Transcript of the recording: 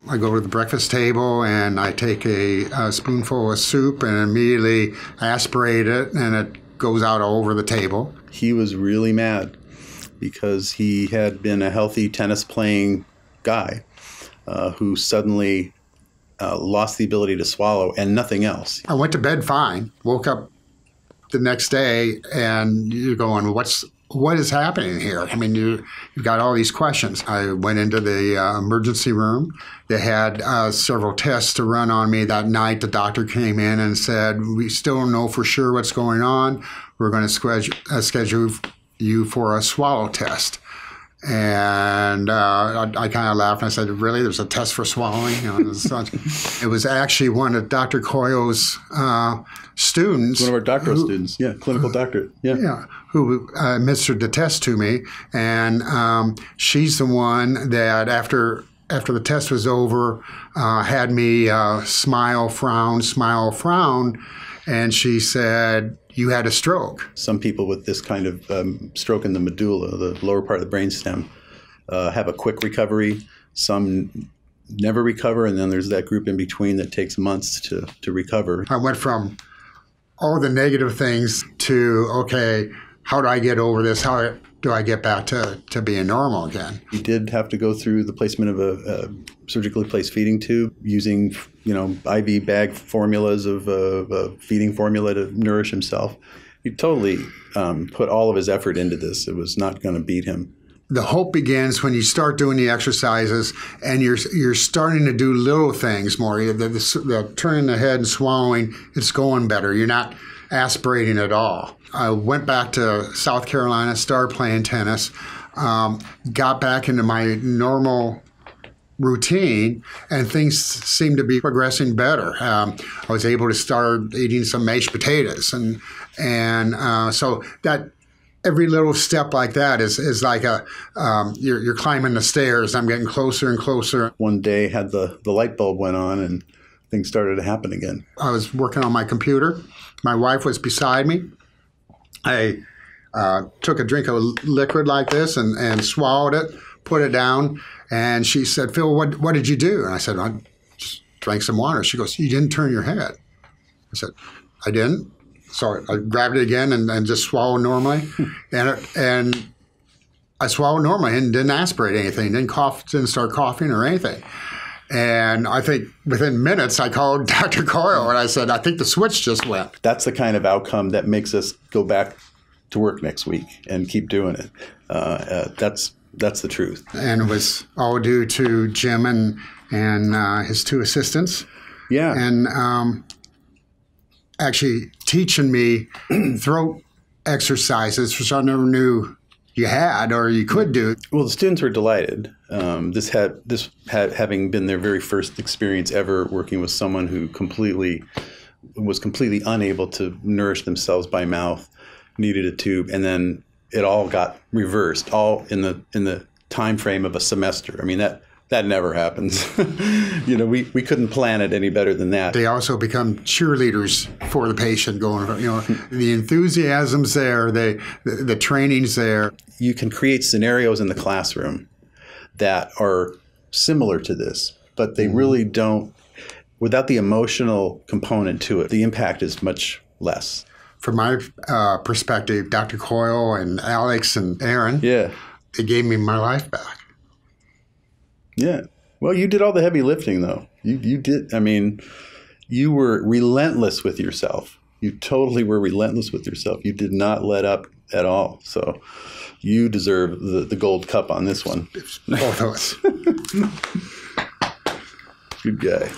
I go to the breakfast table and I take a spoonful of soup and immediately aspirate it, and it goes out all over the table. He was really mad because he had been a healthy tennis-playing guy who suddenly lost the ability to swallow and nothing else. I went to bed fine, woke up the next day, and you're going, what is happening here? I mean, you've got all these questions. I went into the emergency room. They had several tests to run on me that night. The doctor came in and said, we still don't know for sure what's going on. We're going to schedule you for a swallow test. And I kind of laughed and I said, really? There's a test for swallowing? It was actually one of Dr. Coyle's students. One of our doctoral students, clinical doctorate. Who administered the test to me. And she's the one that after the test was over, had me smile, frown. And she said, you had a stroke. Some people with this kind of stroke in the medulla, the lower part of the brainstem, have a quick recovery. Some never recover, and then there's that group in between that takes months to recover. I went from all the negative things to, okay, how do I get over this? How do I get back to being normal again? He did have to go through the placement of a surgically placed feeding tube using, IV bag formulas of a feeding formula to nourish himself. He totally put all of his effort into this. It was not going to beat him. The hope begins when you start doing the exercises and you're starting to do little things more. The turning the head and swallowing, it's going better. You're not aspirating at all. I went back to South Carolina, started playing tennis, got back into my normal routine, and things seemed to be progressing better. I was able to start eating some mashed potatoes, and so that every little step like that is like you're climbing the stairs. I'm getting closer and closer. One day, had the light bulb went on, and things started to happen again. I was working on my computer. My wife was beside me. I took a drink of liquid like this and swallowed it, put it down, and she said, Phil, what did you do? And I said, I just drank some water. She goes, you didn't turn your head. I said, I didn't. So I grabbed it again and just swallowed normally. And I swallowed normally and didn't aspirate anything, didn't start coughing or anything. And I think within minutes, I called Dr. Coyle and I said, I think the switch just went. That's the kind of outcome that makes us go back to work next week and keep doing it. That's the truth. And it was all due to Jim and his two assistants. Yeah. And actually teaching me throat exercises, which I never knew you had or you could do. Well, the students were delighted. Having been their very first experience ever working with someone who was completely unable to nourish themselves by mouth, needed a tube, and then it all got reversed, all in the time frame of a semester. I mean, that never happens. We couldn't plan it any better than that. They also become cheerleaders for the patient going, the enthusiasm's there, the training's there. You can create scenarios in the classroom that are similar to this, but they really don't, without the emotional component to it, the impact is much less. From my perspective, Dr. Coyle and Alex and Aaron, they gave me my life back. Yeah. Well, you did all the heavy lifting, though. You did. I mean, you were relentless with yourself. You totally were relentless with yourself. You did not let up at all. So you deserve the gold cup on this one. Both of us. Good guy.